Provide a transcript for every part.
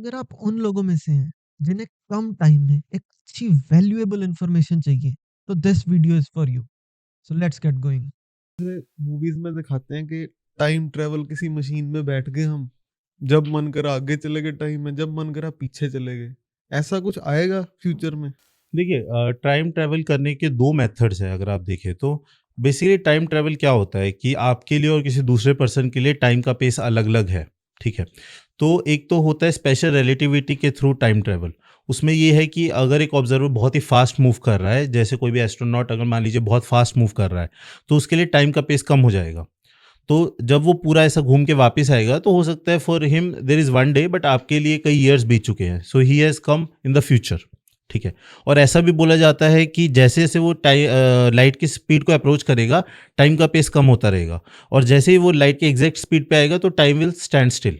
अगर आप उन लोगों में से हैं जिन्हें कम टाइम में एक अच्छी वैल्यूएबल इंफॉर्मेशन चाहिए, तो this video is for you. So let's get going. Movies में दिखाते हैं कि टाइम ट्रेवल किसी मशीन में बैठ गए हम, जब मन करा आगे चले गए टाइम में, जब मन करा पीछे चले गए। ऐसा कुछ आएगा फ्यूचर में? देखिए, टाइम ट्रैवल करने के 2 मेथड्स हैं अगर आप देखें तो। बेसिकली टाइम ट्रैवल क्या होता है कि आपके लिए और किसी दूसरे पर्सन के लिए टाइम का पेस अलग-अलग है, ठीक है? तो एक तो होता है स्पेशल रिलेटिविटी के थ्रू टाइम ट्रैवल। उसमें ये है कि अगर एक ऑब्जर्वर बहुत ही फास्ट मूव कर रहा है, जैसे कोई भी एस्ट्रोनॉट अगर मान लीजिए बहुत फास्ट मूव कर रहा है, तो उसके लिए टाइम का पेस कम हो जाएगा। तो जब वो पूरा ऐसा घूम के वापस आएगा तो हो सकता है for him there is 1 day but आपके लिए कई ईयर्स बीत चुके हैं। So he has come in the future, ठीक है? और ऐसा भी बोला जाता है कि जैसे-जैसे वो लाइट की स्पीड को अप्रोच करेगा, टाइम का पेस कम होता रहेगा और जैसे ही वो लाइट के एग्ज़ैक्ट स्पीड पे आएगा तो टाइम विल स्टैंड स्टिल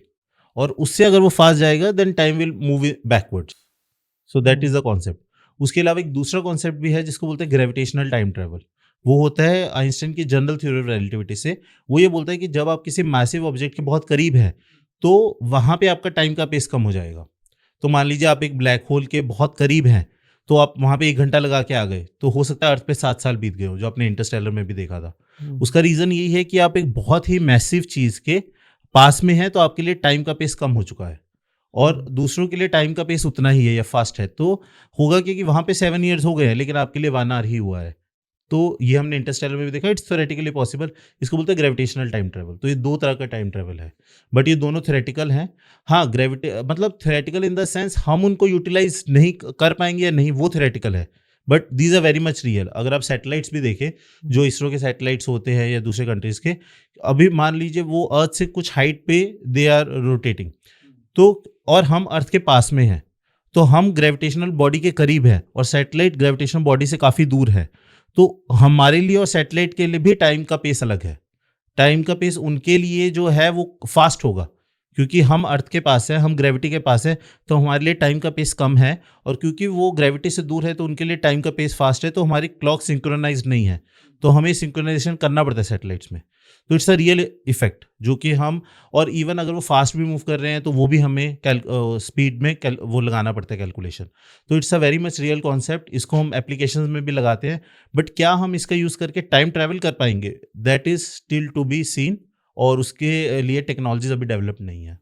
और उससे अगर वो फास्ट जाएगा then time will move backwards. So that is the concept. उसके अलावा एक दूसरा कॉन्सेप्ट भी है जिसको बोलते हैं ग्रेविटेशनल टाइम ट्रैवल। वो होता है आइंस्टाइन की जनरल थ्योरी ऑफ रिलेटिविटी से। वो ये बोलता है कि जब आप किसी मैसिव ऑब्जेक्ट के बहुत करीब हैं, तो वहाँ पे आपका टाइम का पेस कम हो जाएगा। तो मान लीजिए आप एक ब्लैक होल के बहुत करीब हैं, तो आप वहाँ पे 1 घंटा लगा के आ गए, तो हो सकता है अर्थ पे 7 साल बीत गए हों, जो आपने इंटरस्टेलर में भी देखा था। उसका रीज़न यही है कि आप एक बहुत ही मैसिव चीज़ के पास में हैं, तो आपके लिए टाइम का पेस कम हो चुका है और दूसरों के लिए टाइम का पेस उतना ही है या फास्ट है। तो होगा क्या कि वहाँ पे 7 इयर्स हो गए हैं, लेकिन आपके लिए 1 आवर ही हुआ है। तो ये हमने इंटरस्टेलर में भी देखा, इट्स थ्योरेटिकली पॉसिबल। इसको बोलते हैं ग्रेविटेशनल टाइम ट्रैवल। तो ये 2 तरह का टाइम ट्रैवल है, बट ये दोनों थ्योरेटिकल हैं। हाँ, मतलब थ्योरेटिकल इन द सेंस हम उनको यूटिलाइज़ नहीं कर पाएँगे या नहीं, वो थ्योरेटिकल है। But these are very much real. अगर आप सैटेलाइट्स भी देखें, जो इसरो के सैटेलाइट्स होते हैं या दूसरे कंट्रीज़ के, अभी मान लीजिए वो अर्थ से कुछ हाइट पे दे आर रोटेटिंग, तो और हम अर्थ के पास में हैं, तो हम ग्रेविटेशनल बॉडी के करीब हैं और सैटेलाइट ग्रेविटेशनल बॉडी से काफ़ी दूर है। तो हमारे लिए और सैटेलाइट के लिए भी टाइम का पेस अलग है। टाइम का पेस उनके लिए जो है वो फास्ट होगा, क्योंकि हम अर्थ के पास हैं, हम ग्रेविटी के पास हैं, तो हमारे लिए टाइम का पेस कम है और क्योंकि वो ग्रेविटी से दूर है तो उनके लिए टाइम का पेस फास्ट है, तो हमारी क्लॉक सिंक्रोनाइज़्ड नहीं है। तो हमें सिंक्रोनाइज़ेशन करना पड़ता है सैटेलाइट्स में। तो इट्स अ रियल इफ़ेक्ट जो कि हम और इवन अगर वो फास्ट भी मूव कर रहे हैं तो वो भी हमें स्पीड में वो लगाना पड़ता है कैलकुलेशन। तो it's a very much real concept. इसको हम एप्लीकेशंस में भी लगाते हैं, बट क्या हम इसका यूज़ करके टाइम ट्रैवल कर पाएंगे, that is still to be seen और उसके लिए टेक्नोलॉजीज अभी डेवलप नहीं है।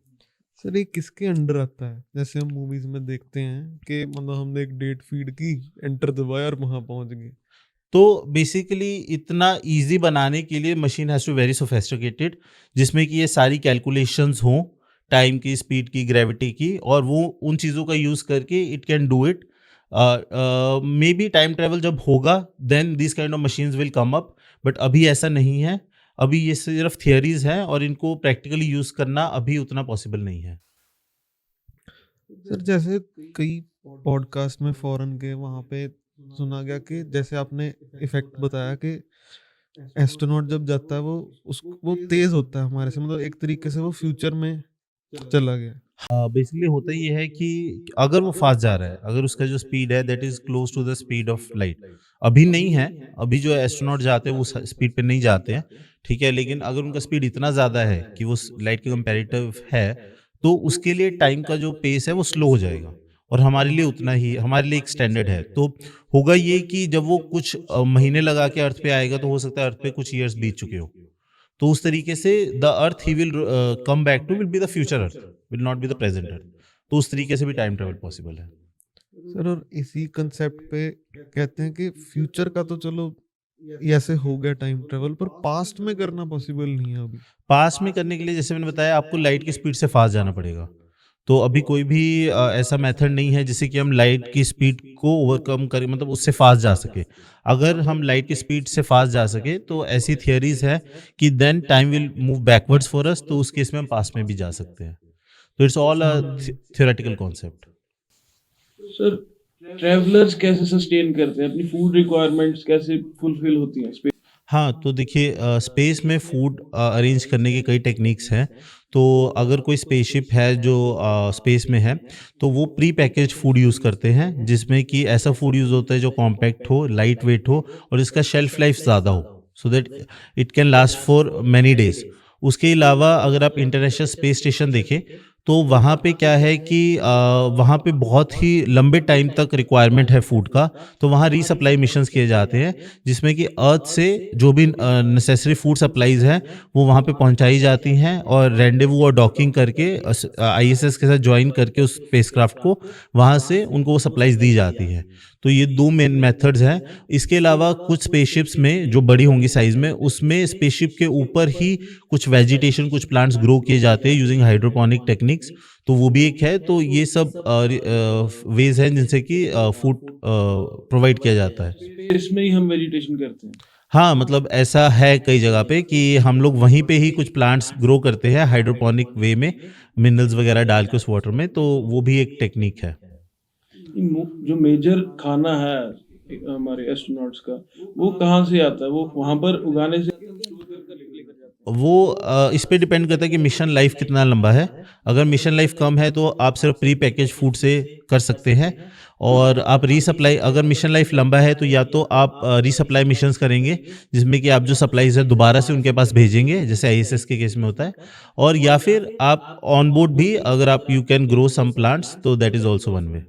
सर ये किसके अंडर आता है? जैसे हम मूवीज में देखते हैं कि मतलब हमने एक डेट फीड की, एंटर दबाया और वहां पहुंच गए। तो बेसिकली इतना इजी बनाने के लिए machine has to very sophisticated, जिसमें कि ये सारी कैलकुलेशंस हों, टाइम की, स्पीड की, ग्रेविटी की, और वो उन चीज़ों का यूज़ करके it can do it. Maybe time travel जब होगा then this kind of machines will come up, but अभी ऐसा नहीं है। अभी ये सिर्फ थियरीज हैं और इनको प्रैक्टिकली यूज़ करना अभी उतना पॉसिबल नहीं है। सर जैसे कई पॉडकास्ट में फॉरेन के वहाँ पे सुना गया कि जैसे आपने इफेक्ट बताया कि एस्ट्रोनॉट जब जाता है वो तेज होता है हमारे से, मतलब एक तरीके से वो फ्यूचर में चला गया। बेसिकली होता ये है कि अगर वो फास्ट जा रहा है, अगर उसका जो स्पीड है that is close to the speed of light. अभी नहीं है, अभी जो एस्ट्रोनॉट जाते हैं वो स्पीड पे नहीं जाते हैं, ठीक है? लेकिन अगर उनका स्पीड इतना ज़्यादा है कि वो लाइट के कंपैरेटिव है, तो उसके लिए टाइम का जो पेस है वो स्लो हो जाएगा और हमारे लिए उतना ही, हमारे लिए एक स्टैंडर्ड है। तो होगा ये कि जब वो कुछ महीने लगा के अर्थ पे आएगा तो हो सकता है अर्थ पे कुछ ईयर्स बीत चुके हो। तो उस तरीके से the earth he will come back to will be the future earth, will not be the present earth. तो उस तरीके से भी टाइम ट्रैवल पॉसिबल है। सर और इसी कंसेप्ट पे कहते हैं कि फ्यूचर का तो चलो ये ऐसे हो गया टाइम ट्रेवल, पर पास्ट में करना पॉसिबल नहीं है अभी। पास में करने के लिए जैसे मैंने बताया आपको लाइट की स्पीड से फास्ट जाना पड़ेगा। तो अभी कोई भी ऐसा मेथड नहीं है जिससे कि हम लाइट की स्पीड को ओवरकम करें, मतलब उससे फास्ट जा सके। अगर हम लाइट की स्पीड से फास्ट जा सके तो ऐसी थियरीज है कि then time will move backwards for us, तो उस केस में हम पास्ट में भी जा सकते हैं। तो it's all a theoretical concept. Sir travellers कैसे सस्टेन करते हैं अपनी फूड रिक्वायरमेंट्स, कैसे फुलफिल होती हैं स्पेस? हाँ, तो देखिए स्पेस में फूड अरेंज करने की कई टेक्निक्स हैं। तो अगर कोई स्पेसशिप है जो स्पेस में है, तो वो प्री पैकेज्ड फूड यूज़ करते हैं, जिसमें कि ऐसा फूड यूज़ होता है जो कॉम्पैक्ट हो, लाइट वेट हो और इसका शेल्फ लाइफ ज़्यादा हो, so that it can last for many days. उसके अलावा अगर आप इंटरनेशनल स्पेस स्टेशन देखें, तो वहाँ पे क्या है कि वहाँ पे बहुत ही लंबे टाइम तक रिक्वायरमेंट है फूड का, तो वहाँ रीसप्लाई मिशंस किए जाते हैं, जिसमें कि अर्थ से जो भी नेसेसरी फूड सप्लाईज़ हैं, वो वहाँ पे पहुँचाई जाती हैं और रेंडेवू और डॉकिंग करके आईएसएस के साथ जॉइन करके उस स्पेसक्राफ्ट को वहाँ से उनको वो सप्लाईज़ दी जाती है। तो ये 2 मेन मेथड्स हैं। इसके अलावा कुछ स्पेसशिप्स में जो बड़ी होंगी साइज़ में, उसमें स्पेसशिप के ऊपर ही कुछ वेजिटेशन, कुछ प्लांट्स ग्रो किए जाते हैं यूजिंग हाइड्रोपोनिक टेक्निक्स, तो वो भी एक है। तो ये सब वेज़ हैं जिनसे कि फूड प्रोवाइड किया जाता है। स्पेस में ही हम वेजिटेशन करते हैं। हाँ, मतलब ऐसा है कई जगह पे कि हम लोग वहीं पे ही कुछ प्लांट्स ग्रो करते हैं हाइड्रोपोनिक वे में, मिनरल्स वगैरह डाल के उस वाटर में, तो वो भी एक टेक्निक है। जो मेजर खाना है हमारे एस्ट्रोनॉट्स का, वो कहाँ से आता है? वो वहाँ पर उगाने से वो इस पे डिपेंड करता है कि मिशन लाइफ कितना लंबा है। अगर मिशन लाइफ कम है तो आप सिर्फ प्री पैकेज फूड से कर सकते हैं, और आप रीसप्लाई, अगर मिशन लाइफ लंबा है तो या तो आप रीसप्लाई मिशंस करेंगे, जिसमें कि आप जो सप्लाईज है दोबारा से उनके पास भेजेंगे, जैसे आईएसएस के केस में होता है, और या फिर आप ऑन बोर्ड भी अगर आप you can grow some plants, तो that is also one way.